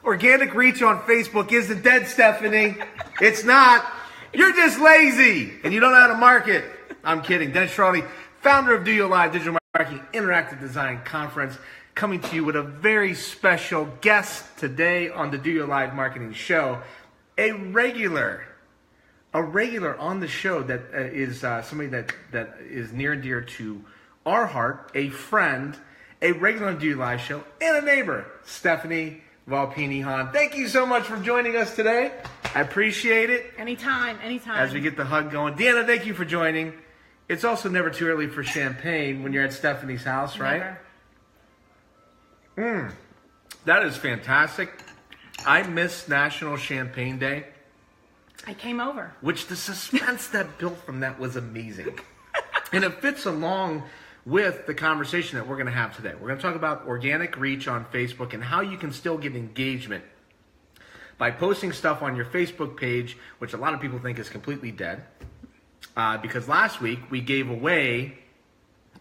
Organic reach on Facebook isn't dead, Stephanie. It's not. You're just lazy and you don't know how to market. I'm kidding. Dennis Schrawley, founder of DOYO Live Digital Marketing Interactive Design Conference, coming to you with a very special guest today on the DOYO Live Marketing Show. A regular on the show that is somebody that is near and dear to our heart, a friend, a regular on DOYO Live show, and a neighbor, Stephanie Valpini-Hahn. Thank you so much for joining us today. I appreciate it. Anytime. As we get the hug going. Deanna, thank you for joining. It's also never too early for champagne when you're at Stephanie's house, right? Never. That is fantastic. I missed National Champagne Day. I came over. Which the suspense that built from that was amazing. And it fits along with the conversation that we're going to have today. We're going to talk about organic reach on Facebook and how you can still get engagement by posting stuff on your Facebook page, which a lot of people think is completely dead. Because last week we gave away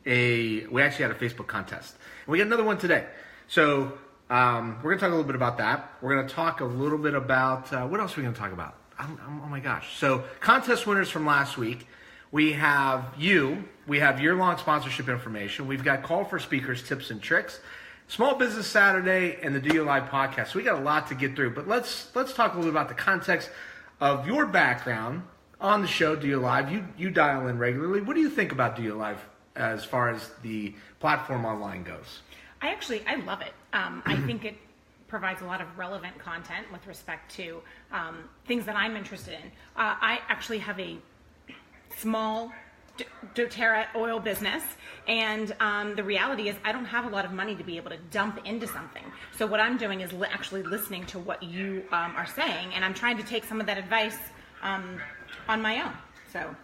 we actually had a Facebook contest. And we got another one today. So we're going to talk a little bit about that. We're going to talk a little bit about, what else are we going to talk about? Oh my gosh. So contest winners from last week. We have year-long sponsorship information. We've got call for speakers, tips and tricks, Small Business Saturday, and the DOYO Live podcast. So we got a lot to get through, but let's talk a little bit about the context of your background on the show, DOYO Live. You dial in regularly. What do you think about DOYO Live as far as the platform online goes? I love it. I think it provides a lot of relevant content with respect to things that I'm interested in. I actually have a small doTERRA oil business, and the reality is I don't have a lot of money to be able to dump into something. So what I'm doing is actually listening to what you are saying, and I'm trying to take some of that advice on my own. So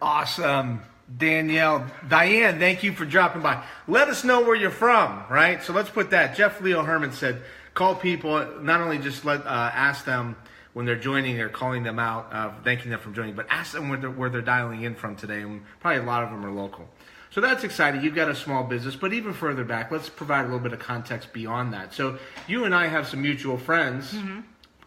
awesome. Diane, thank you for dropping by. Let us know where you're from, right? So let's put that. Jeff Leo Herman said, call people, not only just ask them when they're joining or calling them out, thanking them for joining, but ask them where they're dialing in from today. And probably a lot of them are local. So that's exciting. You've got a small business, but even further back, let's provide a little bit of context beyond that. So you and I have some mutual friends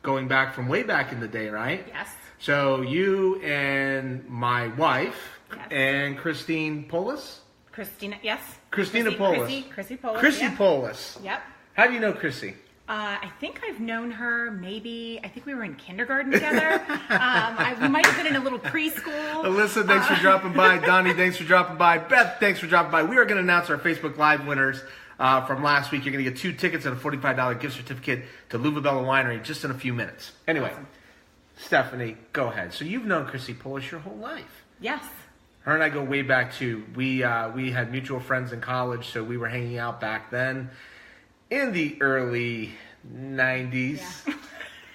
going back from way back in the day, right? Yes. So you and my wife, yes, and Christine Polis? Christina, yes. Christina Polis. Chrissy Polis. Chrissy yeah. Polis. Yep. How do you know Chrissy? I think I've known her I think we were in kindergarten together. We might have been in a little preschool. Alyssa, thanks for dropping by. Donnie, thanks for dropping by. Beth, thanks for dropping by. We are going to announce our Facebook Live winners from last week. You're going to get 2 tickets and a $45 gift certificate to Luvabella Winery just in a few minutes. Anyway, awesome. Stephanie, go ahead. So you've known Chrissy Polis your whole life. Yes. Her and I go way back too. We had mutual friends in college, so we were hanging out back then in the early 90s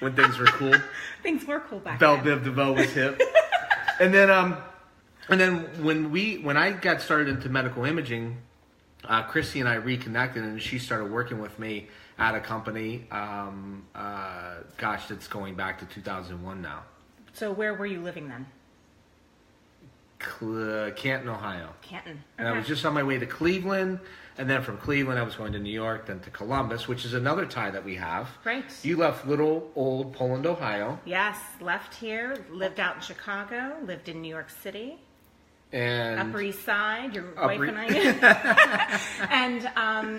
when things were cool. Things were cool back Belle then. Biv DeVoe was hip. and then when I got started into medical imaging, Chrissy and I reconnected, and she started working with me at a company. Gosh, it's going back to 2001 now. So where were you living then? Canton, Ohio. Canton. Okay. And I was just on my way to Cleveland, and then from Cleveland I was going to New York, then to Columbus, which is another tie that we have. Right. You left little old Poland, Ohio. Yes, left here, lived out in Chicago, lived in New York City. And Upper East Side, your wife and I. And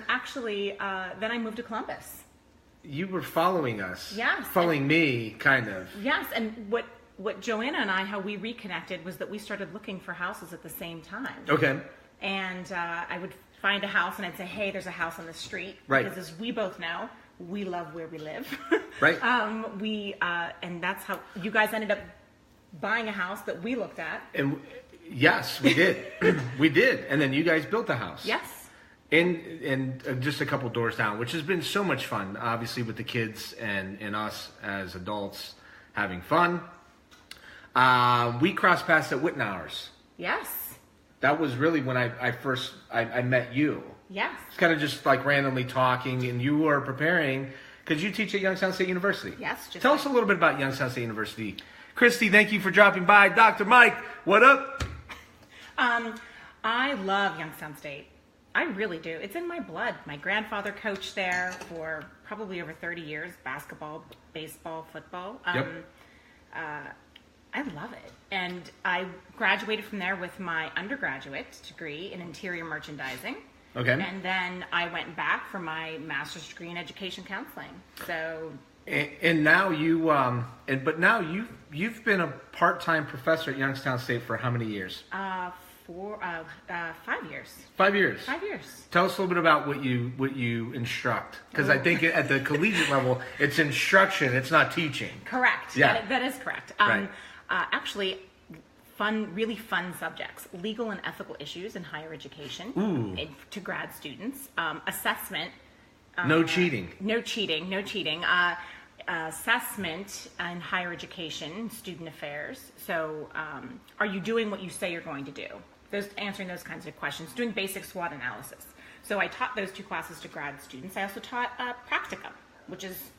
actually, then I moved to Columbus. You were following us. Yes. Following me, kind of. Yes, and what Joanna and I, how we reconnected was that we started looking for houses at the same time. Okay. And I would find a house and I'd say, hey, there's a house on the street. Right. Because as we both know, we love where we live. Right. And that's how you guys ended up buying a house that we looked at. And yes, we did. We did. And then you guys built a house. Yes. And just a couple doors down, which has been so much fun, obviously, with the kids and us as adults having fun. We crossed paths at Wittenauers. Yes. That was really when I first met you. Yes. It's kind of just like randomly talking, and you were preparing, because you teach at Youngstown State University. Yes. Tell us a little bit about Youngstown State University. Christy, thank you for dropping by. Dr. Mike, what up? I love Youngstown State. I really do. It's in my blood. My grandfather coached there for probably over 30 years, basketball, baseball, football. Yep. I love it. And I graduated from there with my undergraduate degree in interior merchandising. Okay. And then I went back for my master's degree in education counseling. So. And now you've been a part-time professor at Youngstown State for how many years? 5 years. 5 years. 5 years. Tell us a little bit about what you instruct, because I think at the collegiate level, it's instruction, it's not teaching. Correct. Yeah. That is correct. Right. Actually, really fun subjects: legal and ethical issues in higher education to grad students. Assessment. No cheating. No cheating. Assessment in higher education, student affairs. So, are you doing what you say you're going to do? Answering those kinds of questions. Doing basic SWOT analysis. So I taught those 2 classes to grad students. I also taught practicum, which is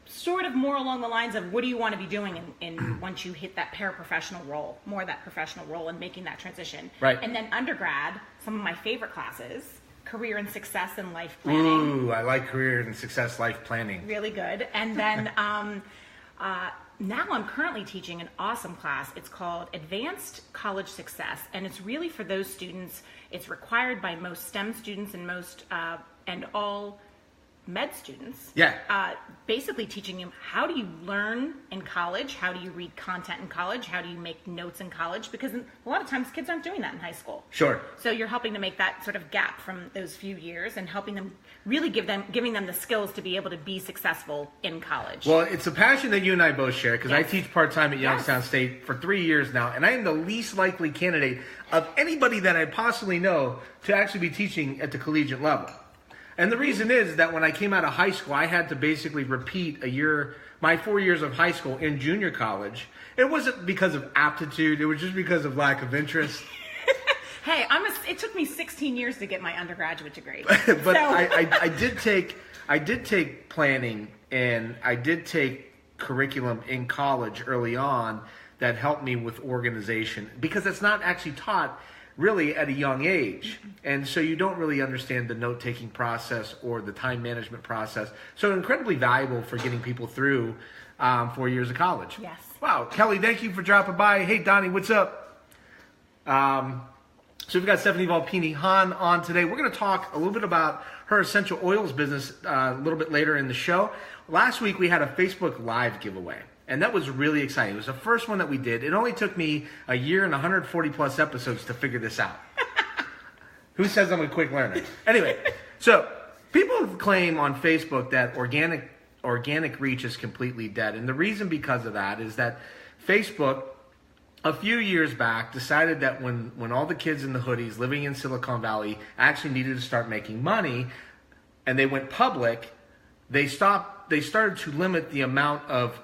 sort of more along the lines of what do you want to be doing in once you hit that paraprofessional role, more of that professional role, and making that transition. Right. And then undergrad, some of my favorite classes: career and success and life planning. Ooh, I like career and success life planning. Really good. And then now I'm currently teaching an awesome class. It's called Advanced College Success, and it's really for those students. It's required by most STEM students and most and all med students. Yeah. Basically teaching you how do you learn in college, how do you read content in college, how do you make notes in college, because a lot of times kids aren't doing that in high school. Sure. So you're helping to make that sort of gap from those few years and helping them really giving them the skills to be able to be successful in college. Well, it's a passion that you and I both share, because I Yes. teach part-time at Youngstown State for 3 years now, and I am the least likely candidate of anybody that I possibly know to actually be teaching at the collegiate level. And the reason is that when I came out of high school, I had to basically repeat my 4 years of high school in junior college. It wasn't because of aptitude, it was just because of lack of interest. Hey, it took me 16 years to get my undergraduate degree. But So- I did take planning, and I did take curriculum in college early on that helped me with organization, because it's not actually taught really at a young age. And so you don't really understand the note-taking process or the time management process. So incredibly valuable for getting people through 4 years of college. Yes. Wow. Kelly, thank you for dropping by. Hey, Donnie, what's up? So we've got Stephanie Volpini-Hahn on today. We're going to talk a little bit about her essential oils business a little bit later in the show. Last week we had a Facebook Live giveaway, and that was really exciting. It was the first one that we did. It only took me a year and 140 plus episodes to figure this out. Who says I'm a quick learner? Anyway, so people claim on Facebook that organic reach is completely dead. And the reason because of that is that Facebook, a few years back, decided that when all the kids in the hoodies living in Silicon Valley actually needed to start making money, and they went public, they started to limit the amount of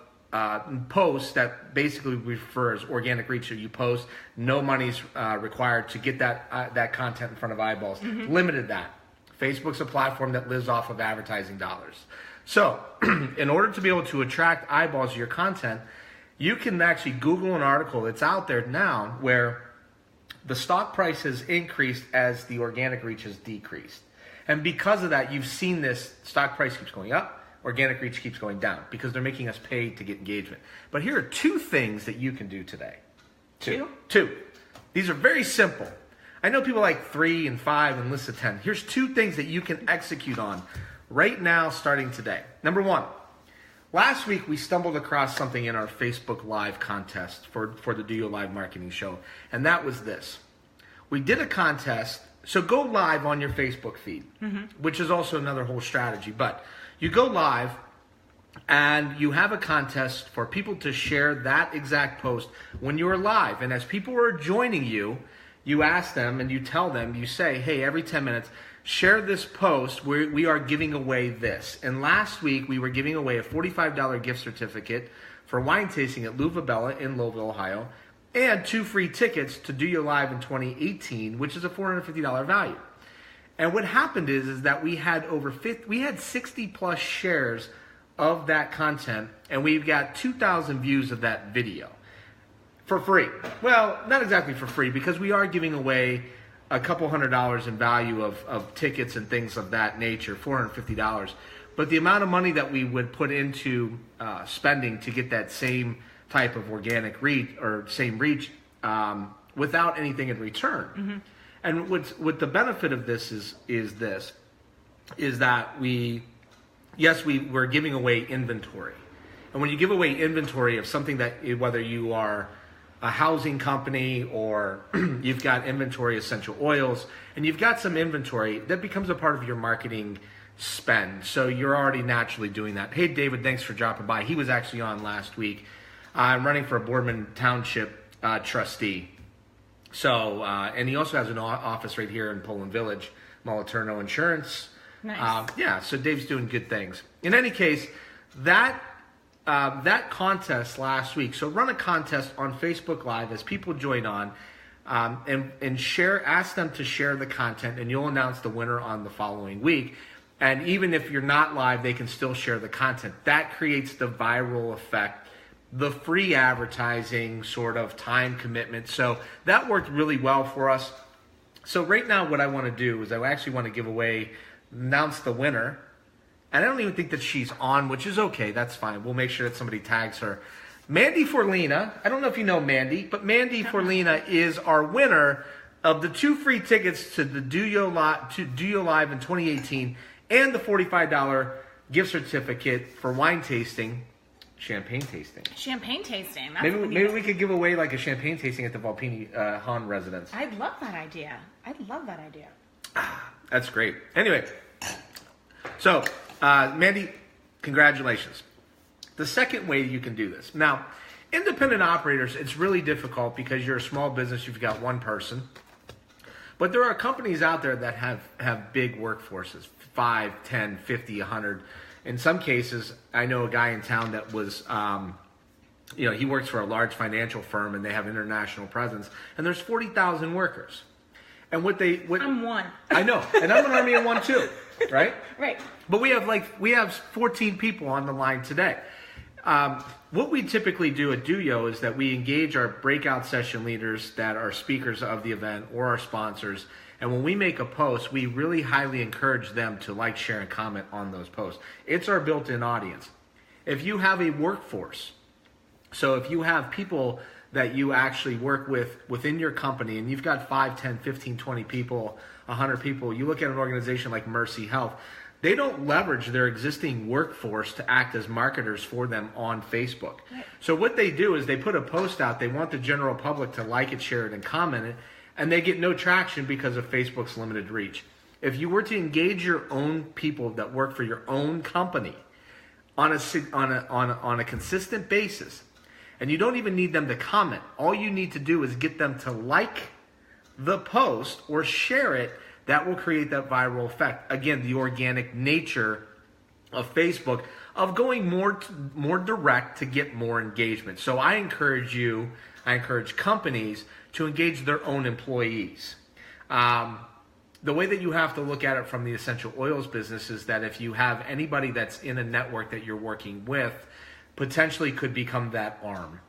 posts that basically refer as organic reach. So you post, no money's required to get that content in front of eyeballs. Mm-hmm. Limited that. Facebook's a platform that lives off of advertising dollars. So in order to be able to attract eyeballs to your content, you can actually Google an article that's out there now where the stock price has increased as the organic reach has decreased. And because of that, you've seen this stock price keeps going up, organic reach keeps going down, because they're making us pay to get engagement. But here are 2 things that you can do today. Two. These are very simple. I know people like 3 and 5 and lists of 10. Here's 2 things that you can execute on right now starting today. Number 1. Last week, we stumbled across something in our Facebook Live contest for the DOYO Live Marketing Show, and that was this. We did a contest, so go live on your Facebook feed, which is also another whole strategy, but you go live, and you have a contest for people to share that exact post when you're live, and as people are joining you, you ask them and you tell them, you say, hey, every 10 minutes, share this post where we are giving away this. And last week, we were giving away a $45 gift certificate for wine tasting at Louva Bella in Lowville, Ohio, and 2 free tickets to DOYO Live in 2018, which is a $450 value. And what happened is that we had 60 plus shares of that content, and we've got 2,000 views of that video for free. Well, not exactly for free, because we are giving away a couple $100 in value of tickets and things of that nature, $450. but the amount of money that we would put into spending to get that same type of organic reach or same reach without anything in return. And what the benefit of this is that we're giving away inventory. And when you give away inventory of something that, whether you are a housing company or you've got inventory essential oils and you've got some inventory, that becomes a part of your marketing spend. So you're already naturally doing that. Hey, David, thanks for dropping by. He was actually on last week. I'm running for a Boardman Township trustee. So, and he also has an office right here in Poland Village, Moliterno Insurance. Nice. Yeah, so Dave's doing good things. In any case, that contest last week, so run a contest on Facebook Live as people join on, and share, ask them to share the content, and you'll announce the winner on the following week. And even if you're not live, they can still share the content. That creates the viral effect, the free advertising sort of time commitment. So that worked really well for us. So right now what I want to do is I actually want to give away, announce the winner. And I don't even think that she's on, which is okay. That's fine. We'll make sure that somebody tags her. Mandy Forlina. I don't know if you know Mandy, but Mandy Forlina is our winner of the 2 free tickets to the DOYO Live in 2018 and the $45 gift certificate for wine tasting, champagne tasting. Champagne tasting. That's Maybe we could give away like a champagne tasting at the Valpini Han residence. I'd love that idea. That's great. Anyway, so Mandy, congratulations. The second way you can do this. Now, independent operators, it's really difficult because you're a small business, you've got one person. But there are companies out there that have big workforces, 5, 10, 50, 100. In some cases, I know a guy in town that was, he works for a large financial firm and they have international presence, and there's 40,000 workers. And I'm one. I know, and I'm an Army of one too, right? Right. But we have 14 people on the line today. What we typically do at DOYO is that we engage our breakout session leaders that are speakers of the event or our sponsors. And when we make a post, we really highly encourage them to like, share, and comment on those posts. It's our built-in audience. If you have a workforce, so if you have people that you actually work with within your company and you've got 5, 10, 15, 20 people, 100 people, you look at an organization like Mercy Health, they don't leverage their existing workforce to act as marketers for them on Facebook. Right. So what they do is they put a post out, they want the general public to like it, share it, and comment it, and they get no traction because of Facebook's limited reach. If you were to engage your own people that work for your own company on a consistent basis, and you don't even need them to comment, all you need to do is get them to like the post or share it. That will create that viral effect. Again, the organic nature of Facebook of going more direct to get more engagement. So I encourage companies to engage their own employees. The way that you have to look at it from the essential oils business is that if you have anybody that's in a network that you're working with, potentially could become that arm.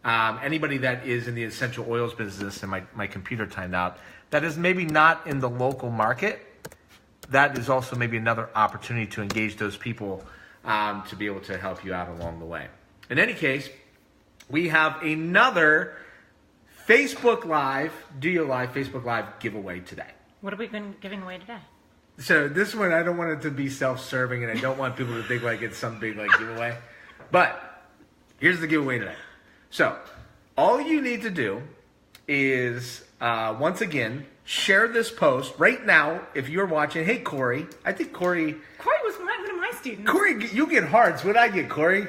Anybody that is in the essential oils business, and my computer timed out, that is maybe not in the local market, that is also maybe another opportunity to engage those people to be able to help you out along the way. In any case, we have another Facebook Live, DOYO Live, Facebook Live giveaway today. What have we been giving away today? So this one, I don't want it to be self-serving, and I don't want people to think like it's some big giveaway. But here's the giveaway today. So all you need to do is, once again, share this post right now. If you're watching, hey, Corey. I think Corey was one of my students. Corey, you get hearts. What'd I get, Corey?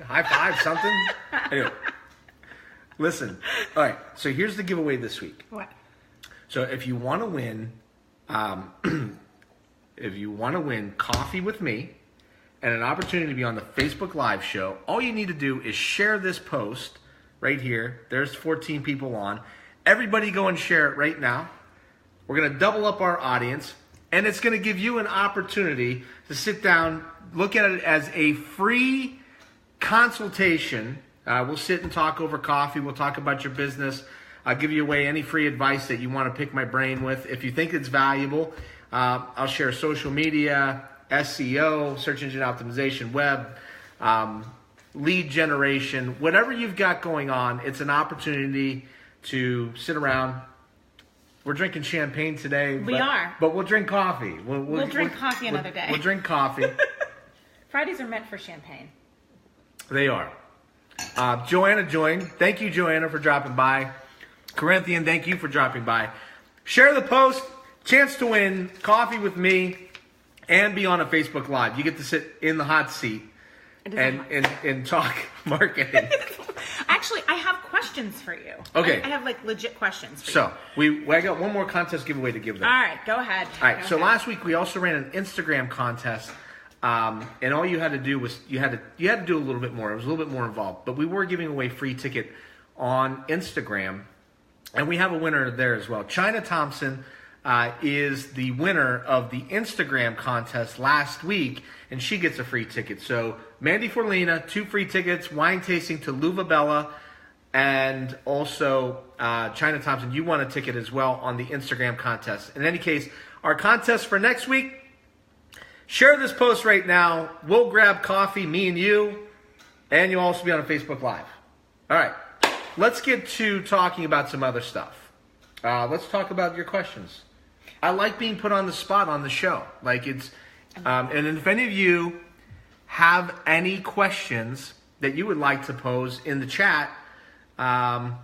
High five, something? Anyway, listen. All right, so here's the giveaway this week. What? So if you want to win, coffee with me and an opportunity to be on the Facebook Live show, all you need to do is share this post right here. There's 14 people on. Everybody go and share it right now. We're going to double up our audience, and it's going to give you an opportunity to sit down, look at it as a free consultation. We'll sit and talk over coffee. We'll talk about your business. I'll give you away any free advice that you want to pick my brain with. If you think it's valuable, I'll share social media, SEO, search engine optimization, web, lead generation, whatever you've got going on, it's an opportunity to sit around. We're drinking champagne today. We are. But we'll drink coffee. We'll drink coffee another day. We'll drink coffee. Fridays are meant for champagne. They are. Joanna joined. Thank you, Joanna, for dropping by. Corinthian, thank you for dropping by. Share the post. Chance to win coffee with me and be on a Facebook Live. You get to sit in the hot seat and talk marketing. Actually, I have questions for you. Okay. I have like legit questions for you. I got one more contest giveaway to give them. All right, go ahead. All right, last week we also ran an Instagram contest. And all you had to do was you had to do a little bit more. It was a little bit more involved. But we were giving away free ticket on Instagram. And we have a winner there as well. China Thompson is the winner of the Instagram contest last week, and she gets a free ticket. So Mandy Forlina, 2 free tickets, wine tasting to Luva Bella, and also China Thompson, you won a ticket as well on the Instagram contest. In any case, our contest for next week, share this post right now. We'll grab coffee, me and you, and you'll also be on a Facebook Live. All right. Let's get to talking about some other stuff. Let's talk about your questions. I like being put on the spot on the show. Like it's, and if any of you have any questions that you would like to pose in the chat,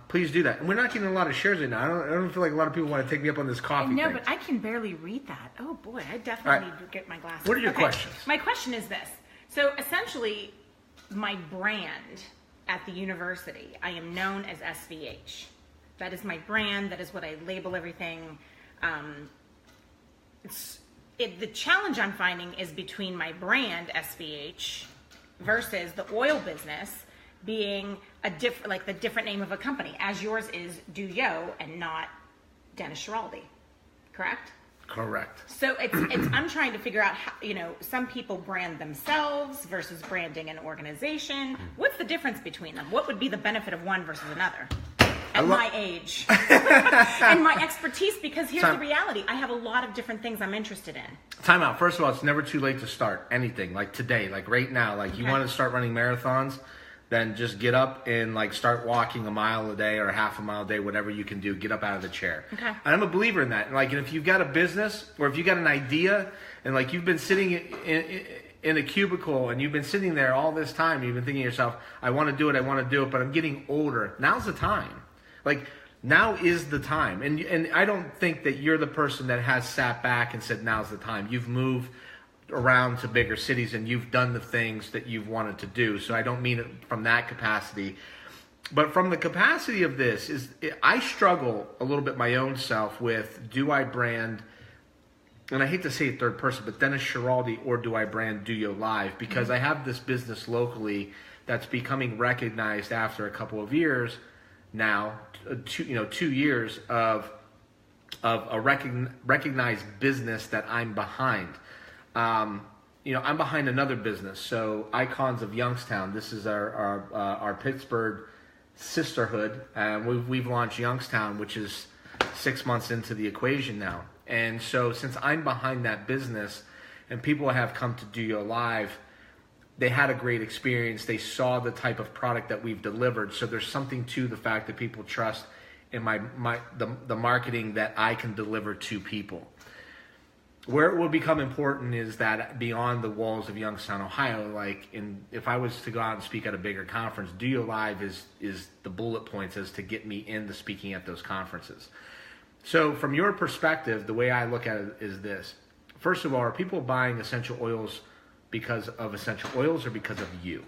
please do that. And we're not getting a lot of shares right now. I don't feel like a lot of people want to take me up on this coffee No, thing. but I can barely read that. Oh boy, I definitely need to get my glasses. What are your questions? My question is this. So essentially, my brand at the university, I am known as SVH. That is my brand. That is what I label everything. The challenge I'm finding is between my brand SVH versus the oil business being the different name of a company, as yours is DOYO and not Dennis Schiraldi, correct? Correct. So I'm trying to figure out how, some people brand themselves versus branding an organization. What's the difference between them? What would be the benefit of one versus another? At my age and my expertise, because here's the reality. I have a lot of different things I'm interested in. Time out. First of all, it's never too late to start anything. Like today, like right now, like you want to start running marathons, then just get up and like start walking a mile a day or a half a mile a day, whatever you can do. Get up out of the chair. Okay. And I'm a believer in that. And like, and if you've got a business or if you got an idea and like you've been sitting in a cubicle and you've been sitting there all this time, you've been thinking to yourself, I want to do it, but I'm getting older. Now's the time. Like, now is the time. And I don't think that you're the person that has sat back and said, now's the time. You've moved around to bigger cities and you've done the things that you've wanted to do. So I don't mean it from that capacity. But from the capacity of this, I struggle a little bit my own self with, do I brand, and I hate to say it third person, but Dennis Schiraldi, or do I brand DOYO Live? Because I have this business locally that's becoming recognized after a couple of years now, 2 years of a recognized business that I'm behind. I'm behind another business. So Icons of Youngstown. This is our Pittsburgh sisterhood. We've launched Youngstown, which is 6 months into the equation now. And so since I'm behind that business, and people have come to DOYO Live, they had a great experience. They saw the type of product that we've delivered. So there's something to the fact that people trust in the marketing that I can deliver to people. Where it will become important is that beyond the walls of Youngstown, Ohio, if I was to go out and speak at a bigger conference, DOYO Live is the bullet points as to get me into speaking at those conferences. So from your perspective, the way I look at it is this. First of all, are people buying essential oils because of essential oils or because of you?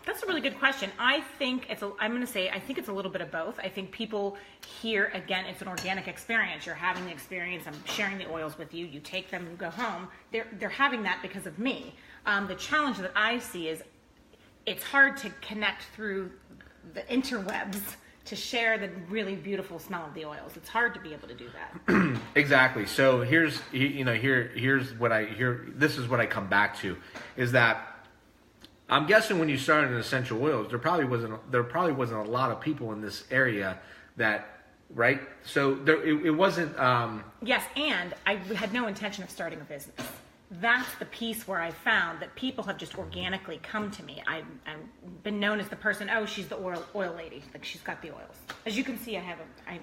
That's a really good question. I think it's a little bit of both. I think people here, again, it's an organic experience. You're having the experience. I'm sharing the oils with you. You take them, you go home. They're having that because of me. The challenge that I see is it's hard to connect through the interwebs to share the really beautiful smell of the oils. It's hard to be able to do that. Exactly. So here's what I hear. This is what I come back to, is that I'm guessing when you started in essential oils, there probably wasn't a lot of people in this area that, right? So it wasn't. Yes, and I had no intention of starting a business. that's the piece where I found that people have just organically come to me. I've been known as the person, oh, she's the oil lady. Like, she's got the oils. As you can see,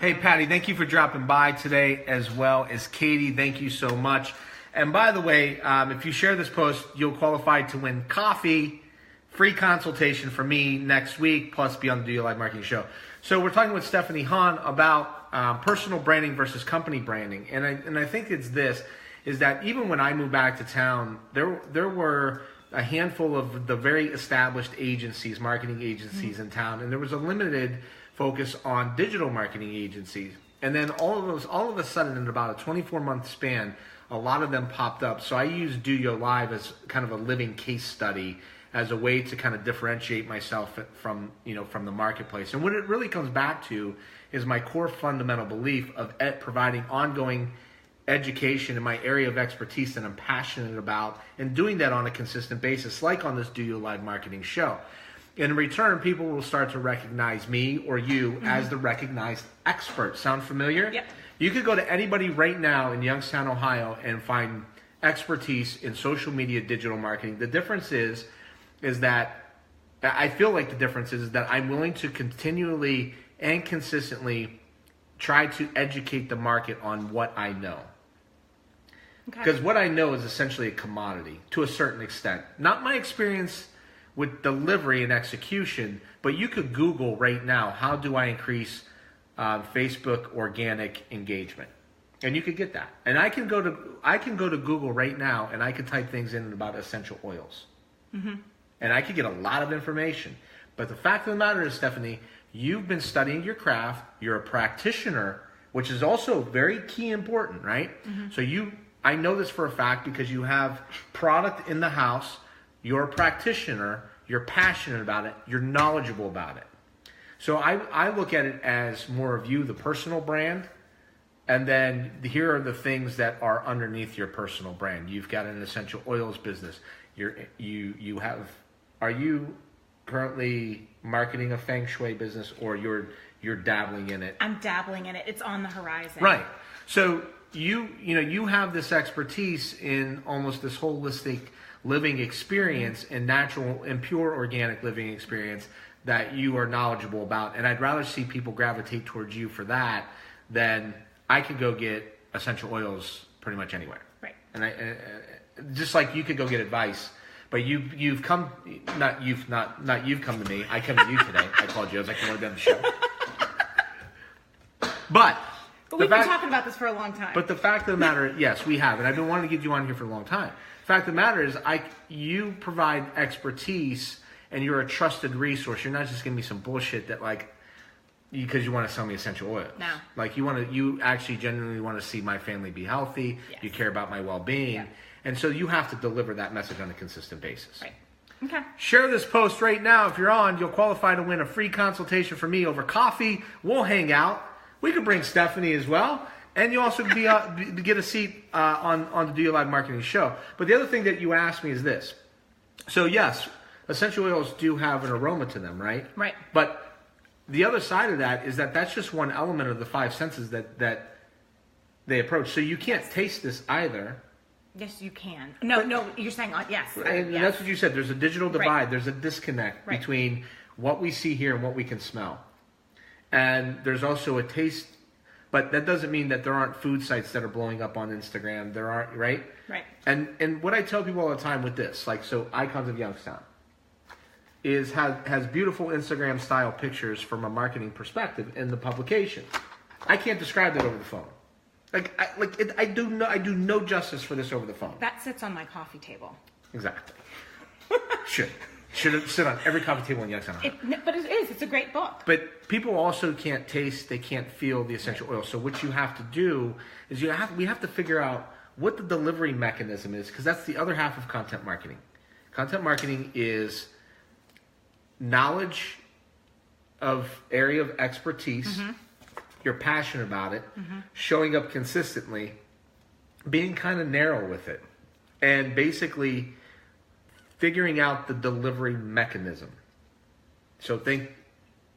Hey, Patty, thank you for dropping by today, as well as Katie. Thank you so much. And by the way, if you share this post, you'll qualify to win coffee, free consultation from me next week, plus be on the DOYO Live Marketing Show. So we're talking with Stephanie Hahn about personal branding versus company branding. And I think it's this, is that even when I moved back to town, there were a handful of the very established agencies, marketing agencies in town, and there was a limited focus on digital marketing agencies. And then all of a sudden, in about a 24-month span, a lot of them popped up. So I use DOYO Live as kind of a living case study, as a way to kind of differentiate myself from the marketplace. And what it really comes back to is my core fundamental belief of providing ongoing education in my area of expertise that I'm passionate about, and doing that on a consistent basis, like on this DOYO Live Marketing Show. In return, people will start to recognize me or you as the recognized expert. Sound familiar? Yep. You could go to anybody right now in Youngstown, Ohio, and find expertise in social media digital marketing. The difference is that I feel like the difference is that I'm willing to continually and consistently try to educate the market on what I know. Because what I know is essentially a commodity to a certain extent. Not my experience with delivery and execution, but you could Google right now, how do I increase Facebook organic engagement? And you could get that. And I can go to Google right now, and I can type things in about essential oils. And I could get a lot of information. But the fact of the matter is, Stephanie, you've been studying your craft. You're a practitioner, which is also very key important, right? So I know this for a fact because you have product in the house. You're a practitioner. You're passionate about it. You're knowledgeable about it. So I look at it as more of you, the personal brand, and then here are the things that are underneath your personal brand. You've got an essential oils business. Are you currently marketing a feng shui business, or you're dabbling in it? I'm dabbling in it. It's on the horizon. Right. So you have this expertise in almost this holistic living experience and natural and pure organic living experience that you are knowledgeable about. And I'd rather see people gravitate towards you for that than I could go get essential oils pretty much anywhere. Right. And just like you could go get advice, but you've come you've come to me. I come to you today. I called you. I was like, you want to be on the show? But we've been talking about this for a long time. But the fact of the matter, yes, we have, and I've been wanting to get you on here for a long time. The fact of the matter is, you provide expertise, and you're a trusted resource. You're not just giving me some bullshit that because you want to sell me essential oils. No. Like you actually genuinely want to see my family be healthy. Yes. You care about my well-being. Yeah. And so you have to deliver that message on a consistent basis. Right. Okay. Share this post right now. If you're on, you'll qualify to win a free consultation from me over coffee. We'll hang out. We could bring Stephanie as well. And you also get a seat on the DOYO Live Marketing Show. But the other thing that you asked me is this. So yes, essential oils do have an aroma to them, right? Right. But the other side of that is that that's just one element of the five senses that they approach. So you can't taste this either. Yes, you can. No, you're saying yes. And yes. that's what you said. There's a digital divide. Right. There's a disconnect between what we see here and what we can smell. And there's also a taste, but that doesn't mean that there aren't food sites that are blowing up on Instagram. There aren't, right? Right. And what I tell people all the time with this, so Icons of Youngstown, has beautiful Instagram style pictures from a marketing perspective in the publication. I can't describe that over the phone. I do no justice for this over the phone. That sits on my coffee table. Exactly. Should sit on every coffee table in Youngstown. But it is. It's a great book. But people also can't taste, they can't feel the essential oil. So what you have to do is we have to figure out what the delivery mechanism is, because that's the other half of content marketing. Content marketing is knowledge of area of expertise. You're passionate about it, showing up consistently, being kind of narrow with it, and basically figuring out the delivery mechanism. So think,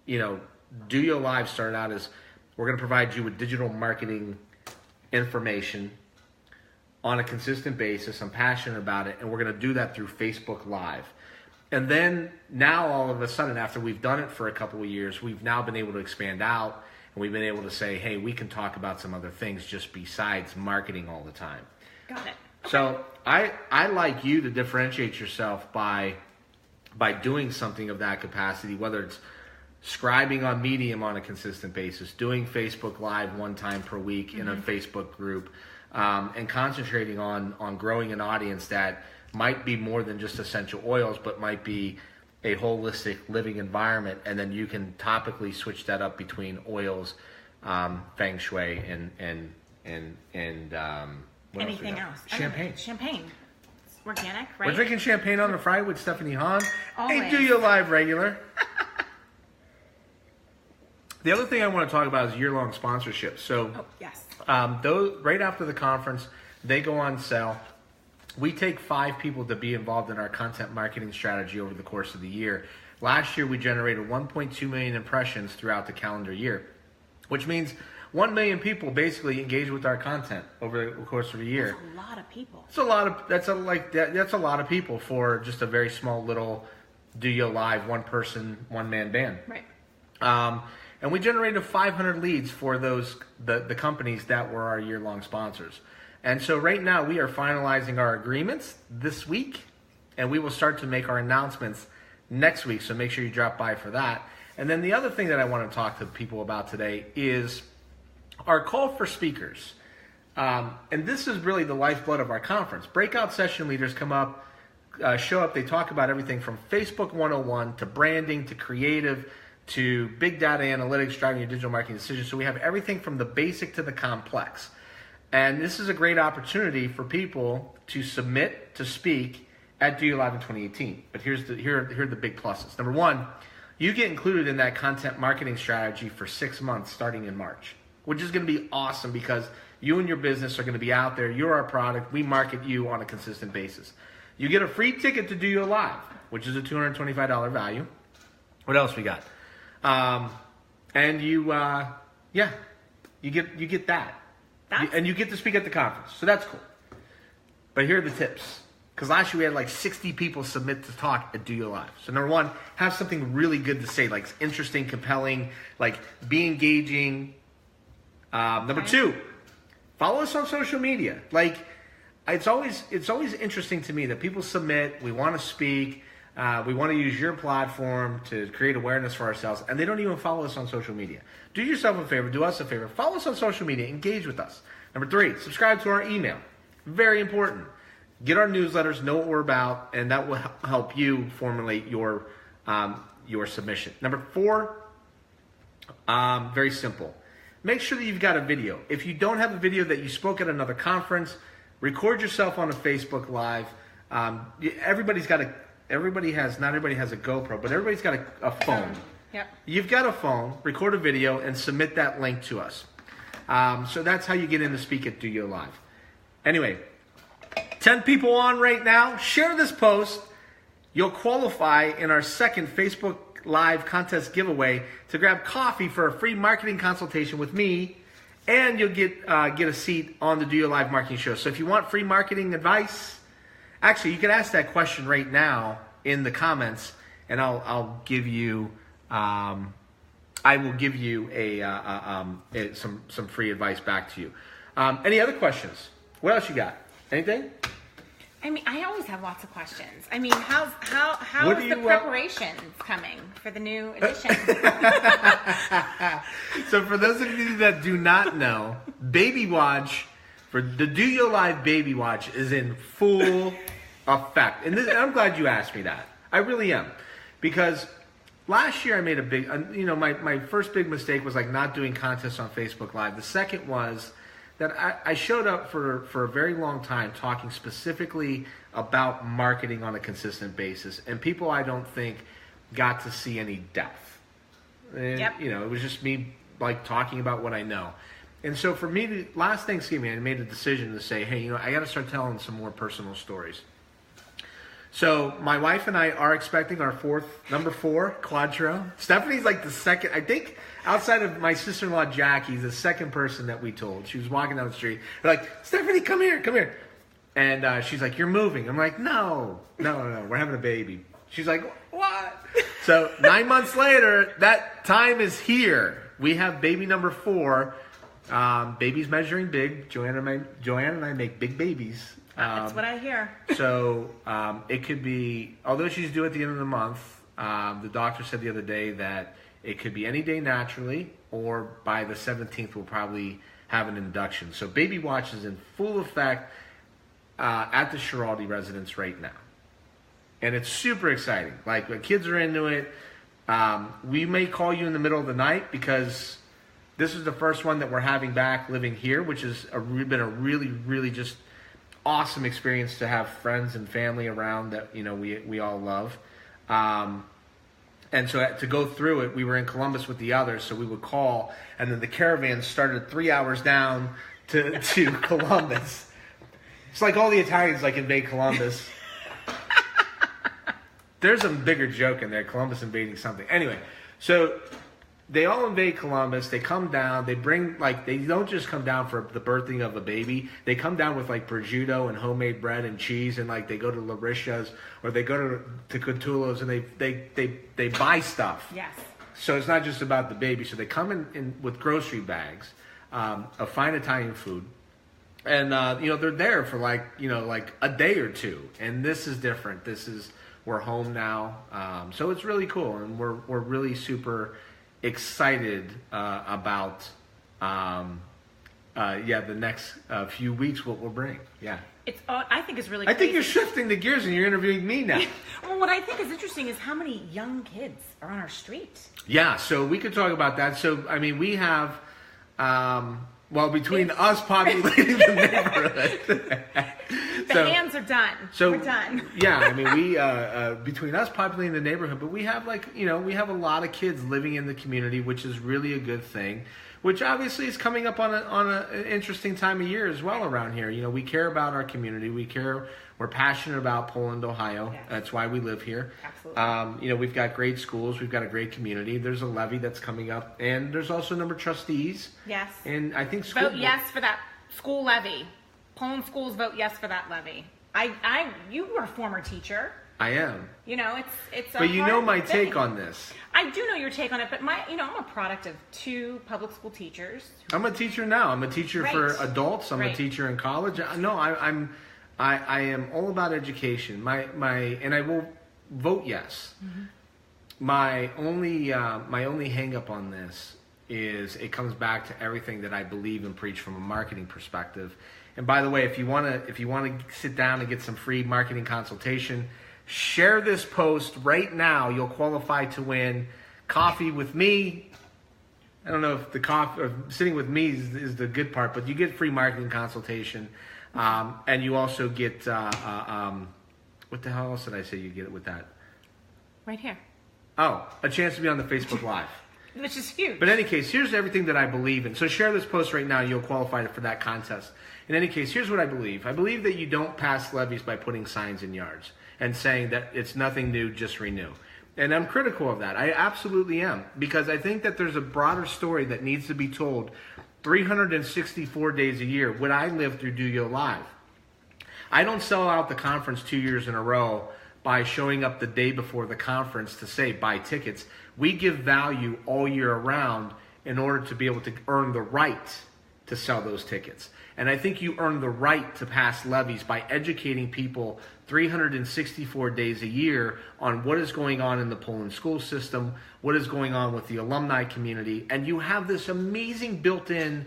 DOYO Live started out as, we're going to provide you with digital marketing information on a consistent basis. I'm passionate about it, and we're going to do that through Facebook Live. And then now all of a sudden, after we've done it for a couple of years, we've now been able to expand out, and we've been able to say, hey, we can talk about some other things just besides marketing all the time. Got it. So I like you to differentiate yourself by doing something of that capacity, whether it's scribing on Medium on a consistent basis, doing Facebook Live one time per week in a Facebook group, and concentrating on growing an audience that might be more than just essential oils, but might be a holistic living environment. And then you can topically switch that up between oils, feng shui, and what anything else? Champagne. Champagne. It's organic, right? We're drinking champagne on the Friday with Stephanie Hahn. Always. Hey, DOYO Live regular. The other thing I want to talk about is year-long sponsorship. So, yes. Those right after the conference, they go on sale. We take 5 people to be involved in our content marketing strategy over the course of the year. Last year, we generated 1.2 million impressions throughout the calendar year, which means 1 million people basically engage with our content over the course of a year. That's a lot of people. It's a lot of that's a lot of people for just a very small little DOYO Live one person, one man band. Right. And we generated 500 leads for the companies that were our year-long sponsors. And so right now we are finalizing our agreements this week, and we will start to make our announcements next week. So make sure you drop by for that. And then the other thing that I want to talk to people about today is our call for speakers. And this is really the lifeblood of our conference. Breakout session leaders come up, show up, they talk about everything from Facebook 101 to branding to creative to big data analytics, driving your digital marketing decisions. So we have everything from the basic to the complex. And this is a great opportunity for people to submit to speak at DOYO Live in 2018. But here are the big pluses. Number one, you get included in that content marketing strategy for 6 months starting in March, which is going to be awesome because you and your business are going to be out there. You're our product. We market you on a consistent basis. You get a free ticket to DOYO Live, which is a $225 value. What else we got? And you get that. And you get to speak at the conference. So that's cool. But here are the tips. Because last year we had like 60 people submit to talk at DOYO Live. So number one, have something really good to say, like interesting, compelling, like be engaging. Number two, follow us on social media. Like it's always interesting to me that people submit, we want to speak, we want to use your platform to create awareness for ourselves, and they don't even follow us on social media. Do yourself a favor, do us a favor, follow us on social media, engage with us. Number three, subscribe to our email. Very important. Get our newsletters, know what we're about, and that will help you formulate your submission. Number four, very simple. Make sure that you've got a video. If you don't have a video that you spoke at another conference, record yourself on a Facebook Live. Not everybody has a GoPro, but everybody's got a phone. Yep. You've got a phone, record a video, and submit that link to us. So that's how you get in to speak at DOYO Live. Anyway, 10 people on right now. Share this post. You'll qualify in our second Facebook Live contest giveaway to grab coffee for a free marketing consultation with me, and you'll get a seat on the DOYO Live Marketing Show. So if you want free marketing advice, actually you can ask that question right now in the comments, and I'll give you I will give you some free advice back to you. Any other questions? What else you got? Anything? I mean, I always have lots of questions. I mean, how is the preparations coming for the new edition? So for those of you that do not know, Baby Watch, for the DOYO Live Baby Watch is in full effect. And I'm glad you asked me that. I really am. Because last year I made a big, my first big mistake was like not doing contests on Facebook Live. The second was that I showed up for a very long time talking specifically about marketing on a consistent basis, and people I don't think got to see any depth. And, yep. It was just me like talking about what I know. And so for me, last Thanksgiving, I made a decision to say, hey, I got to start telling some more personal stories. So my wife and I are expecting our number 4, Quattro. Stephanie's like the second, I think, outside of my sister-in-law, Jackie, the second person that we told. She was walking down the street. They're like, Stephanie, come here. And she's like, "You're moving." I'm like, no, we're having a baby. She's like, "What?" So 9 months later, that time is here. We have baby number 4. Baby's measuring big. Joanne and I make big babies. That's what I hear. So it could be, although she's due at the end of the month, the doctor said the other day that it could be any day naturally, or by the 17th we'll probably have an induction. So baby watch is in full effect at the Schiraldi residence right now. And it's super exciting. Like, the kids are into it. We may call you in the middle of the night because this is the first one that we're having back living here, which has been a really, really just awesome experience to have friends and family around that, we all love. And so to go through it, we were in Columbus with the others, so we would call, and then the caravan started 3 hours down to Columbus. It's like all the Italians invade Columbus. There's a bigger joke in there, Columbus invading something. Anyway, so they all invade Columbus. They come down. They bring, they don't just come down for the birthing of a baby. They come down with, prosciutto and homemade bread and cheese, and, they go to Larisha's, or they go to Cotullo's, and they buy stuff. Yes. So it's not just about the baby. So they come in with grocery bags of fine Italian food. And, they're there for, a day or two. And this is different. We're home now. So it's really cool. And we're really super excited about the next few weeks, what we'll bring. Yeah. I think it's really I crazy. think you're shifting the gears and you're interviewing me now. Well, what I think is interesting is how many young kids are on our street. Yeah, so we could talk about that. So, we have, between us populating the neighborhood. The hands are done. So, we're done. Yeah, we, between us populating the neighborhood, but we have we have a lot of kids living in the community, which is really a good thing. Which obviously is coming up on an interesting time of year as well around here. We care about our community. We're passionate about Poland, Ohio. Yes. That's why we live here. Absolutely. We've got great schools. We've got a great community. There's a levy that's coming up, and there's also a number of trustees. Yes. And I think vote yes for that school levy. Poland schools vote yes for that levy. You were a former teacher. I am. It's. But you know my thing. take on this. I do know your take on it, but I'm a product of 2 public school teachers. I'm a teacher now. I'm a teacher Right. for adults. I'm Right. a teacher in college. No, I am all about education. And I will vote yes. Mm-hmm. My only hang up on this is it comes back to everything that I believe and preach from a marketing perspective. And by the way, if you want to sit down and get some free marketing consultation, share this post right now. You'll qualify to win coffee with me. I don't know if the coffee or sitting with me is the good part, but you get free marketing consultation, and you also get what the hell else did I say you get with that? Right here. Oh, a chance to be on the Facebook Live. Which is huge. But in any case, here's everything that I believe in. So share this post right now. You'll qualify for that contest. In any case, here's what I believe. I believe that you don't pass levies by putting signs in yards and saying that it's nothing new, just renew. And I'm critical of that. I absolutely am. Because I think that there's a broader story that needs to be told 364 days a year when I live through DOYO Live. I don't sell out the conference 2 years in a row by showing up the day before the conference to say buy tickets. We give value all year around in order to be able to earn the right to sell those tickets. And I think you earn the right to pass levies by educating people 364 days a year on what is going on in the Poland school system, what is going on with the alumni community, and you have this amazing built-in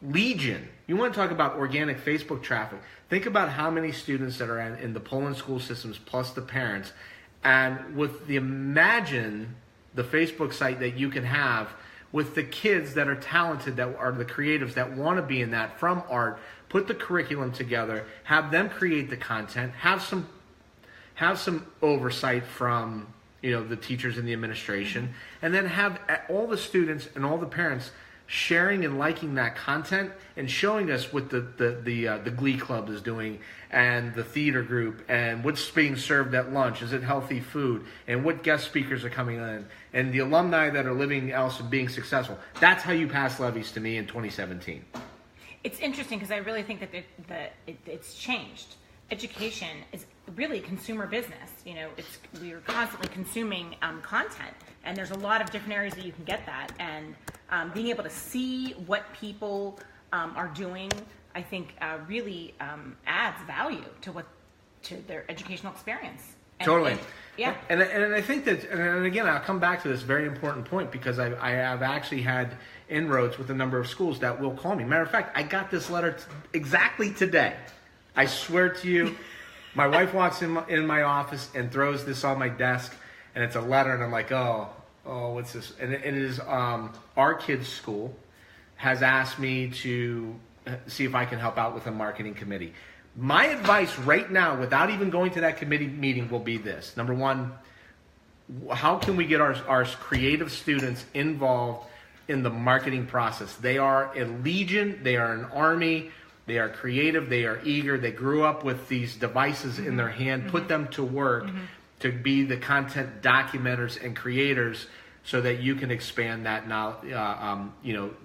legion. You want to talk about organic Facebook traffic. Think about how many students that are in the Poland school systems plus the parents, and with imagine the Facebook site that you can have with the kids that are talented, that are the creatives that want to be in that from art, put the curriculum together, have them create the content, have some oversight from the teachers and the administration, and then have all the students and all the parents sharing and liking that content and showing us what the Glee Club is doing and the theater group and what's being served at lunch. Is it healthy food? And what guest speakers are coming in? And the alumni that are living else and being successful. That's how you pass levies to me in 2017. It's interesting because I really think that it's changed. Education is really consumer business. You know, we are constantly consuming content, and there's a lot of different areas that you can get that. And being able to see what people are doing, I think, really adds value to their educational experience. Totally. Yeah. And I think that, and again, I'll come back to this very important point because I have actually had inroads with a number of schools that will call me. Matter of fact, I got this letter exactly today. I swear to you, my wife walks in my office and throws this on my desk, and it's a letter, and I'm like, oh, what's this? And it is our kids' school has asked me to see if I can help out with a marketing committee. My advice right now, without even going to that committee meeting, will be this. Number one, how can we get our creative students involved in the marketing process? They are a legion. They are an army. They are creative. They are eager. They grew up with these devices in their hand. Put them to work to be the content documenters and creators so that you can expand that knowledge.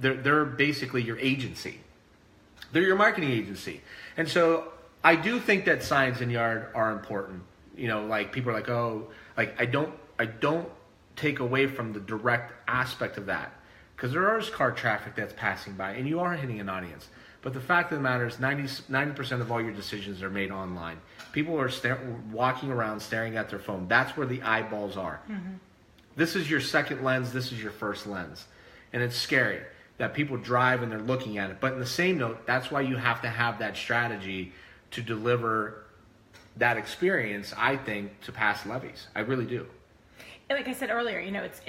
They're basically your agency. They're your marketing agency. And so I do think that signs in yard are important. You know, like people are like, oh, like I don't take away from the direct aspect of that because there is car traffic that's passing by and you are hitting an audience. But the fact of the matter is 90% of all your decisions are made online. People are walking around staring at their phone. That's where the eyeballs are. Mm-hmm. This is your second lens. This is your first lens. And it's scary that people drive and they're looking at it. But in the same note, that's why you have to have that strategy to deliver that experience, I think, to pass levies. I really do. Like I said earlier, you know, it's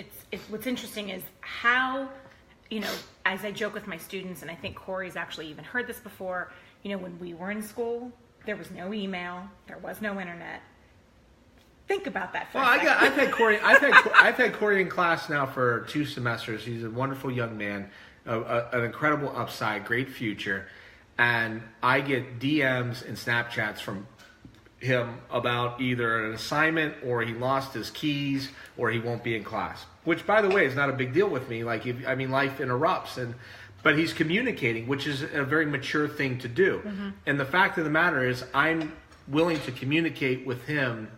what's interesting is how, you know, as I joke with my students, and I think Corey's actually even heard this before, you know, when we were in school, there was no email, there was no internet. Think about that for a second. I've had Corey in class now for 2 semesters. He's a wonderful young man, an incredible upside, great future. And I get DMs and Snapchats from him about either an assignment or he lost his keys or he won't be in class. Which, by the way, is not a big deal with me. Like, life interrupts, but he's communicating, which is a very mature thing to do. Mm-hmm. And the fact of the matter is, I'm willing to communicate with him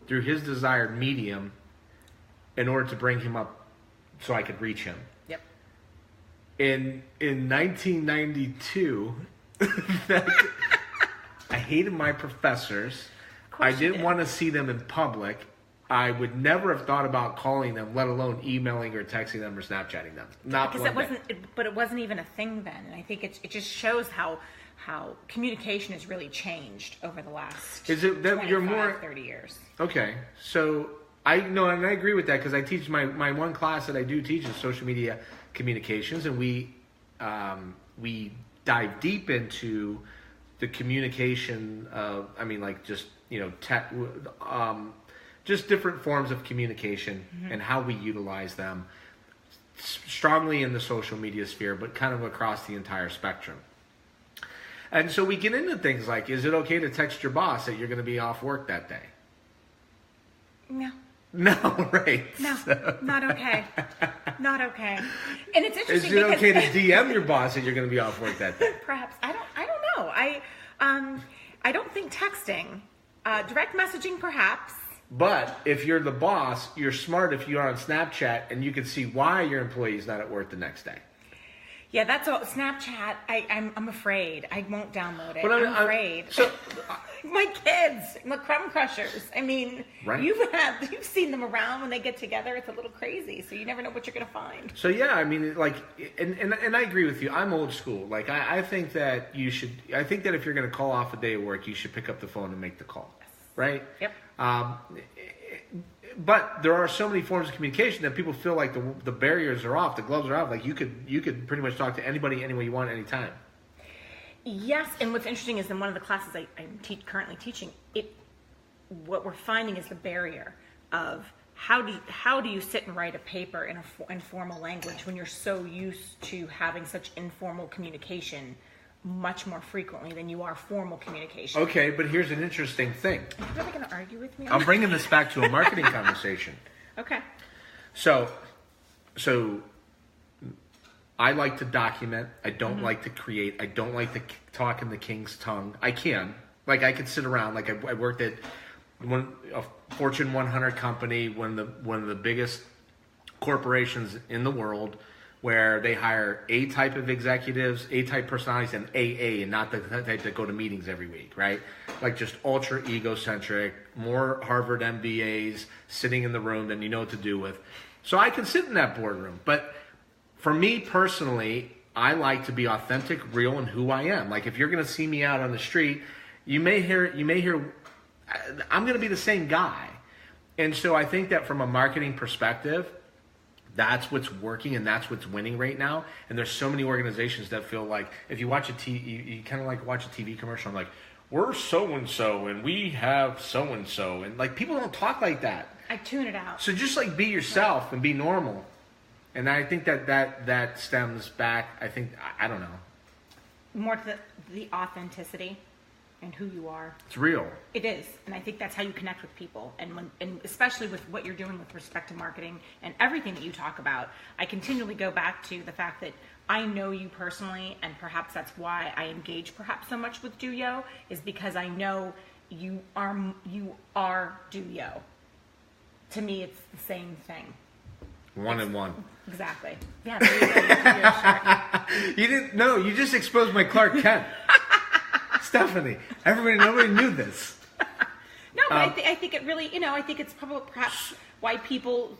through his desired medium in order to bring him up so I could reach him. Yep. In 1992, I hated my professors. I didn't want to see them in public. I would never have thought about calling them, let alone emailing or texting them or Snapchatting them. But it wasn't even a thing then. And I think it just shows how communication has really changed over the last 30 years. Okay, so I know, and I agree with that because I teach my one class that I do teach is social media communications, and we dive deep into the communication of, just different forms of communication and how we utilize them strongly in the social media sphere, but kind of across the entire spectrum. And so we get into things like, is it okay to text your boss that you're going to be off work that day? No. No, right. No, not okay. Not okay. And it's interesting. Is it okay to DM your boss that you're going to be off work that day? Perhaps. I don't know. I don't think texting. Direct messaging, perhaps. But if you're the boss, you're smart if you're on Snapchat and you can see why your employee is not at work the next day. Yeah, that's all. Snapchat, I'm afraid. I won't download it. But I'm afraid. So my kids, the crumb crushers. I mean, right? You've seen them around when they get together. It's a little crazy, so you never know what you're going to find. So yeah, I mean, like, and I agree with you. I'm old school. Like, I think that you should. I think that if you're going to call off a day of work, you should pick up the phone and make the call. Yes. Right? Yep. But there are so many forms of communication that people feel like the barriers are off, the gloves are off. Like you could pretty much talk to anybody, any way you want, anytime. Yes, and what's interesting is in one of the classes I'm currently teaching, what we're finding is the barrier of how do you sit and write a paper in informal language when you're so used to having such informal communication much more frequently than you are formal communication. Okay, but here's an interesting thing. Are you really going to argue with me? I'm bringing this back to a marketing conversation. Okay. So I like to document. I don't like to create. I don't like to talk in the king's tongue. I can. Like, I could sit around. Like, I worked at a Fortune 100 company, one of the biggest corporations in the world, where they hire A type of executives, A type personalities, and AA, and not the type that go to meetings every week, right? Like, just ultra egocentric, more Harvard MBAs sitting in the room than you know what to do with. So I can sit in that boardroom, but for me personally, I like to be authentic, real, and who I am. Like, if you're going to see me out on the street, you may hear, I'm going to be the same guy. And so I think that from a marketing perspective, that's what's working and that's what's winning right now. And there's so many organizations that feel like, if you watch you kind of like watch a TV commercial, I'm like, we're so-and-so and we have so-and-so. And like, people don't talk like that. I tune it out. So just like be yourself and be normal. And I think that stems back, I don't know. More to the authenticity and who you are. It's real. It is. And I think that's how you connect with people. And especially with what you're doing with respect to marketing and everything that you talk about, I continually go back to the fact that I know you personally, and perhaps that's why I engage perhaps so much with DOYO, is because I know you are DOYO. To me, it's the same thing. One and one. Exactly. Yeah, there you go. You didn't know. You just exposed my Clark Kent. Stephanie, nobody knew this. No, but I think it really, I think it's probably perhaps why people,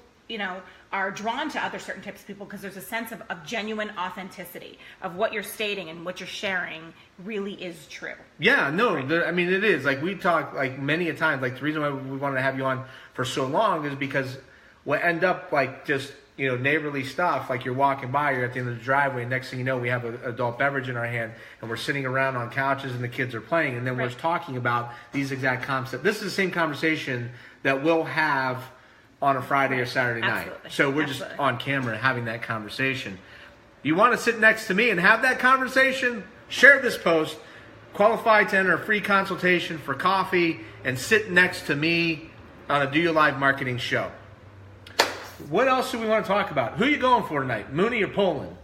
are drawn to other certain types of people, because there's a sense of genuine authenticity of what you're stating and what you're sharing really is true. Yeah, no, right. It is. Like, we talk like many a time. Like, the reason why we wanted to have you on for so long is because we'll end up like just neighborly stuff. Like, you're walking by, you're at the end of the driveway, and next thing you know, we have an adult beverage in our hand, and we're sitting around on couches, and the kids are playing, and then we're talking about these exact concepts. This is the same conversation that we'll have on a Friday or Saturday night. So we're just on camera having that conversation. You want to sit next to me and have that conversation? Share this post. Qualify to enter a free consultation for coffee and sit next to me on a Do You Live marketing show. What else do we want to talk about? Who are you going for tonight? Mooney or Poland?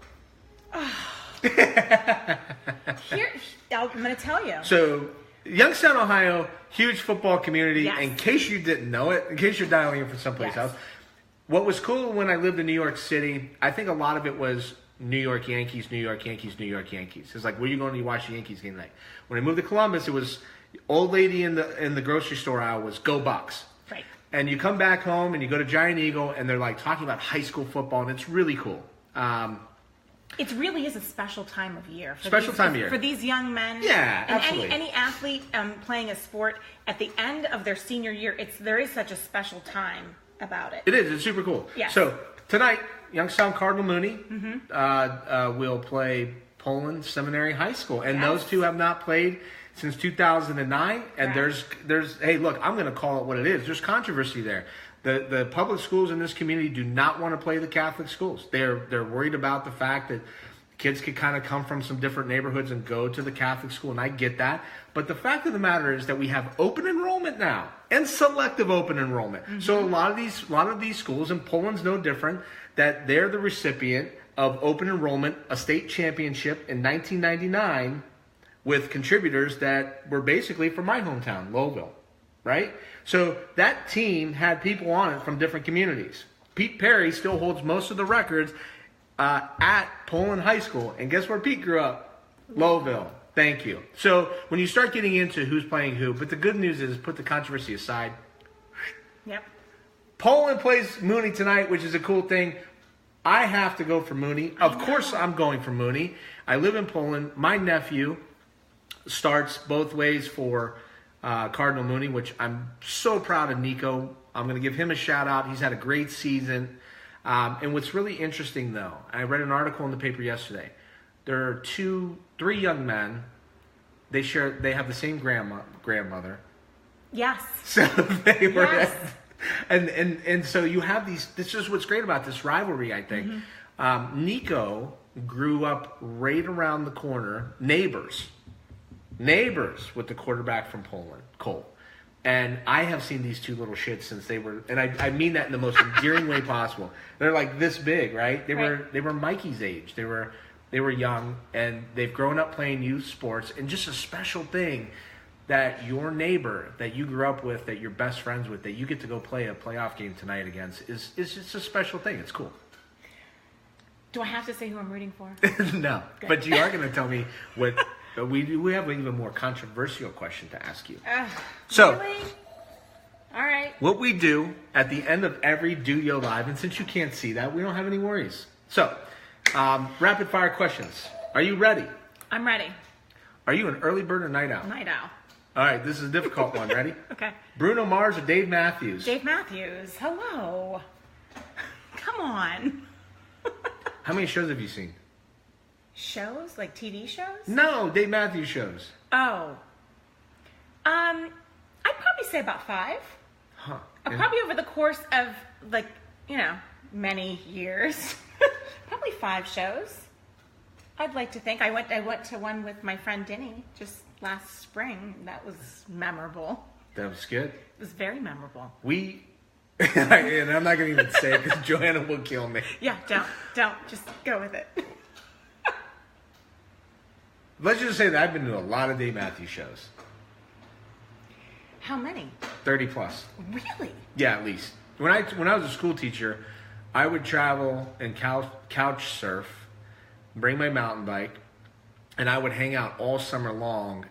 Here, I'm going to tell you. So, Youngstown, Ohio, huge football community. Yes. In case you didn't know it, in case you're dialing in from someplace else, what was cool when I lived in New York City, I think a lot of it was New York Yankees, New York Yankees, New York Yankees. It's like, where are you going to watch the Yankees game tonight? When I moved to Columbus, it was old lady in the grocery store aisle was Go Bucks. Right. And you come back home and you go to Giant Eagle and they're like talking about high school football, and it's really cool. It really is a special time of year. For these young men. Yeah, and absolutely. Any athlete playing a sport at the end of their senior year, there is such a special time about it. It is. It's super cool. Yes. So tonight, Youngstown Cardinal Mooney will play Poland Seminary High School, and those two have not played since 2009. And there's hey, look, I'm going to call it what it is. There's controversy there. The public schools in this community do not want to play the Catholic schools. They're worried about the fact that kids could kind of come from some different neighborhoods and go to the Catholic school, and I get that. But the fact of the matter is that we have open enrollment now and selective open enrollment. Mm-hmm. So a lot of these schools, and Poland's no different, that they're the recipient of open enrollment, a state championship in 1999 with contributors that were basically from my hometown, Lowville. Right? So that team had people on it from different communities. Pete Perry still holds most of the records at Poland High School. And guess where Pete grew up? Lowville. Thank you. So when you start getting into who's playing who, but the good news is, put the controversy aside. Yep. Poland plays Mooney tonight, which is a cool thing. I have to go for Mooney. Of course I'm going for Mooney. I live in Poland. My nephew starts both ways for Cardinal Mooney, which I'm so proud of Nico. I'm going to give him a shout out. He's had a great season. And what's really interesting, though, I read an article in the paper yesterday. There are three young men. They have the same grandmother. Yes. So they were, yes. And so you have these. This is what's great about this rivalry, I think. Mm-hmm. Nico grew up right around the corner, neighbors with the quarterback from Poland, Cole. And I have seen these two little shits since they were, and I mean that in the most endearing way possible. They're like this big, right? They were Mikey's age. They were young, and they've grown up playing youth sports. And just a special thing that your neighbor that you grew up with, that you're best friends with, that you get to go play a playoff game tonight against is just a special thing. It's cool. Do I have to say who I'm rooting for? No, good. But you are going to tell me what we have an even more controversial question to ask you. So, really? All right. What we do at the end of every DOYO Live, and since you can't see that, we don't have any worries. So, rapid fire questions. Are you ready? I'm ready. Are you an early bird or night owl? Night owl. All right, this is a difficult one. Ready? Okay. Bruno Mars or Dave Matthews? Dave Matthews. Hello. Come on. How many shows have you seen? Shows? Like TV shows? No, Dave Matthews shows. Oh. I'd probably say about 5. Huh. Probably over the course of, like, many years. Probably 5 shows. I'd like to think. I went to one with my friend Denny just last spring. That was memorable. That was good. It was very memorable. And I'm not going to even say it because Joanna will kill me. Yeah, don't. Just go with it. Let's just say that I've been to a lot of Dave Matthews shows. How many? 30 plus. Really? Yeah, at least. When I was a school teacher, I would travel and couch surf, bring my mountain bike, and I would hang out all summer long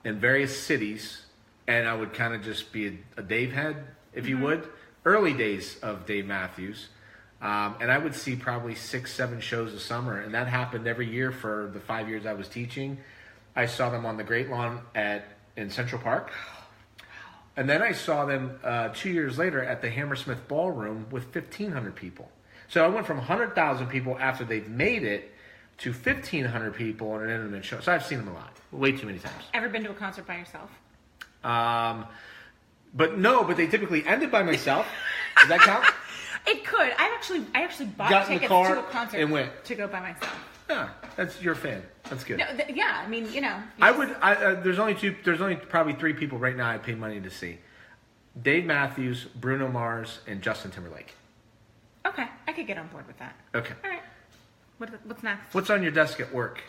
in various cities, and I would kind of just be a Dave head, if you would. Early days of Dave Matthews. And I would see probably 6-7 shows a summer, and that happened every year for the 5 years I was teaching. I saw them on the Great Lawn in Central Park. And then I saw them 2 years later at the Hammersmith Ballroom with 1,500 people. So I went from 100,000 people after they've made it to 1,500 people in an intimate show. So I've seen them a lot, way too many times. Ever been to a concert by yourself? But they typically ended by myself. Does that count? It could. I actually bought Got in the tickets car to a concert and went to go by myself. Yeah, you're a fan. That's good. No, yeah, I mean, There's only probably 3 people right now I pay money to see: Dave Matthews, Bruno Mars, and Justin Timberlake. Okay, I could get on board with that. Okay. All right. What's next? What's on your desk at work?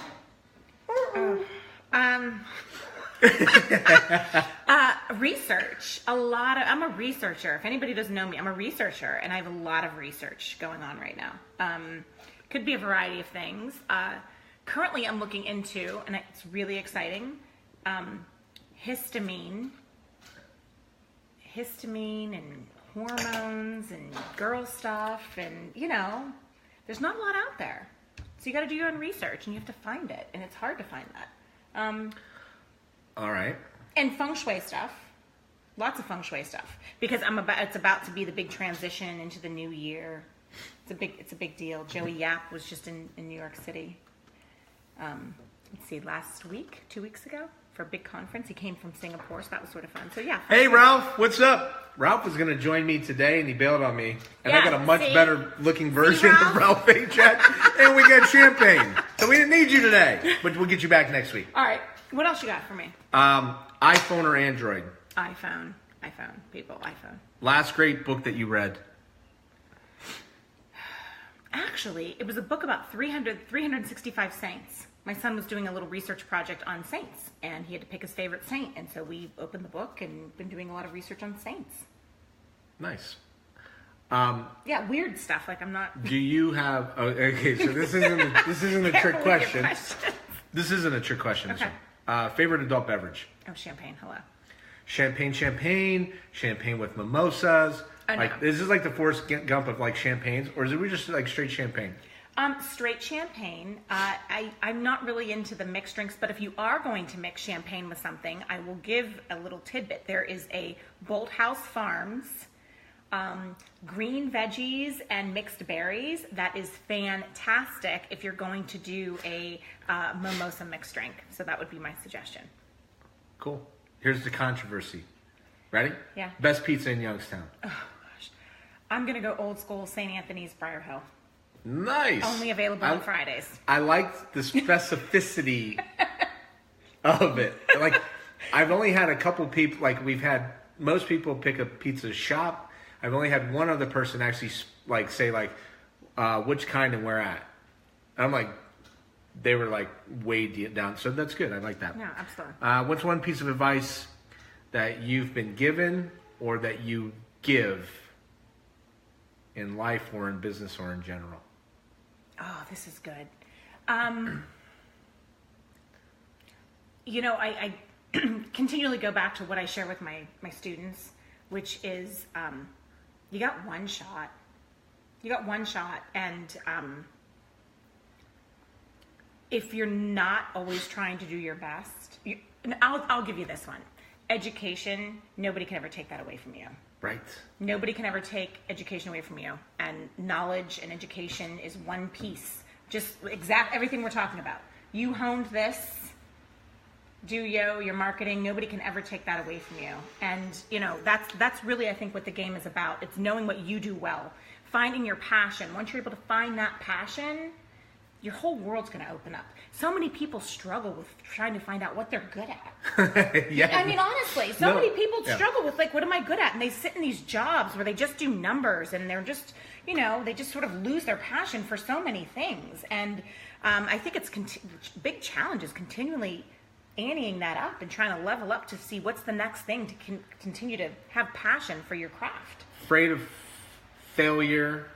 Research. I'm a researcher. If anybody doesn't know me, I'm a researcher, and I have a lot of research going on right now. Could be a variety of things. Currently, I'm looking into, and it's really exciting, histamine and hormones and girl stuff, and there's not a lot out there. So you got to do your own research, and you have to find it, and it's hard to find that. All right. And feng shui stuff. Lots of feng shui stuff. Because it's about to be the big transition into the new year. It's a big deal. Joey Yap was just in New York City. Let's see, last week, 2 weeks ago, for a big conference. He came from Singapore, so that was sort of fun. So yeah. Hey Ralph, what's up? Ralph was going to join me today, and he bailed on me. And I got a much better looking version of Ralph Paycheck, and we got champagne. So we didn't need you today, but we'll get you back next week. All right. What else you got for me? iPhone or Android? iPhone. People, iPhone. Last great book that you read? Actually, it was a book about 365 saints. My son was doing a little research project on saints, and he had to pick his favorite saint. And so we opened the book and been doing a lot of research on saints. Nice. Yeah, weird stuff. Like I'm not. Do you have? Oh, okay, so this isn't a trick question. This isn't a trick question. Okay. Favorite adult beverage? Oh, champagne. Hello. Champagne with mimosas. No. Like, is this like the Forrest Gump of like champagnes, or is it just like straight champagne? Straight champagne. I'm not really into the mixed drinks, but if you are going to mix champagne with something, I will give a little tidbit. There is a Bolt House Farms green veggies and mixed berries that is fantastic if you're going to do a mimosa mixed drink. So that would be my suggestion. Cool. Here's the controversy. Ready? Yeah. Best pizza in Youngstown. Oh gosh, I'm gonna go old school St. Anthony's Briar Hill. Nice. Only available on Fridays. I like the specificity of it. Like I've only had a couple people, like we've had most people pick a pizza shop. I've only had one other person actually like say like, which kind and where at. I'm like, they were like way down. So that's good. I like that. Yeah, absolutely. What's one piece of advice that you've been given or that you give in life or in business or in general? Oh, this is good. You know, I continually go back to what I share with my students, which is you got one shot. You got one shot, and if you're not always trying to do your best, I'll give you this one. Education, nobody can ever take that away from you. Right. Nobody can ever take education away from you. And knowledge and education is one piece. Just everything we're talking about. You honed this, DOYO, your marketing, nobody can ever take that away from you. And, you know, that's really, I think, what the game is about. It's knowing what you do well. Finding your passion. Once you're able to find that passion, your whole world's going to open up. So many people struggle with trying to find out what they're good at. Yeah. I mean, honestly, many people struggle with, like, what am I good at? And they sit in these jobs where they just do numbers and they're just, you know, they just sort of lose their passion for so many things. And I think it's big challenge is continually anteing that up and trying to level up to see what's the next thing to continue to have passion for your craft. Afraid of failure.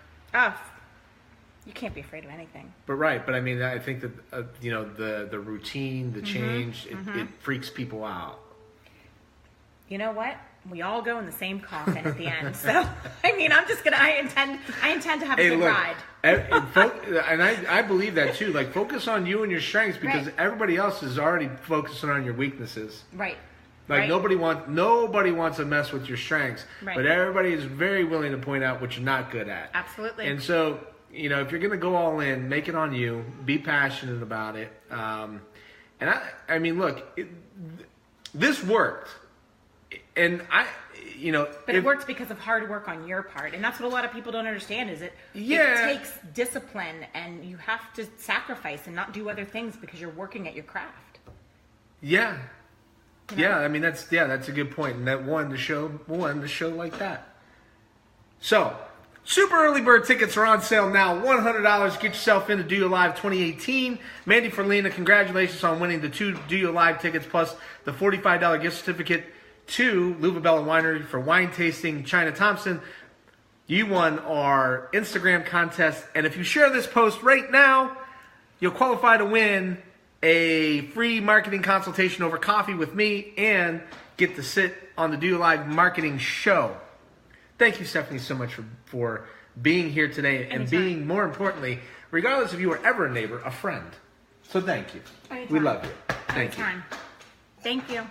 You can't be afraid of anything. But I mean, I think that you know, the routine, the change, it freaks people out. You know what? We all go in the same coffin at the end. So I mean, I intend to have a good ride. And I believe that too. Like, focus on you and your strengths, because everybody else is already focusing on your weaknesses. Right. Like nobody wants to mess with your strengths, but everybody is very willing to point out what you're not good at. Absolutely. And so, you know, if you're going to go all in, make it on you. Be passionate about it. And I mean, look, this worked, and but it works because of hard work on your part, and that's what a lot of people don't understand. It takes discipline, and you have to sacrifice and not do other things because you're working at your craft. Yeah. You know? Yeah, I mean that's a good point, and that won the show like that. So, super early bird tickets are on sale now. $100. Get yourself into DOYO Live 2018. Mandy Ferlina, congratulations on winning the 2 DOYO Live tickets plus the $45 gift certificate to Luvabella Winery for wine tasting. China Thompson, you won our Instagram contest, and if you share this post right now, you'll qualify to win a free marketing consultation over coffee with me and get to sit on the DOYO Live marketing show. Thank you, Stephanie, so much for being here today and being, more importantly, regardless if you were ever a neighbor, a friend. So thank you. Anytime. We love you. Thank you. Thank you.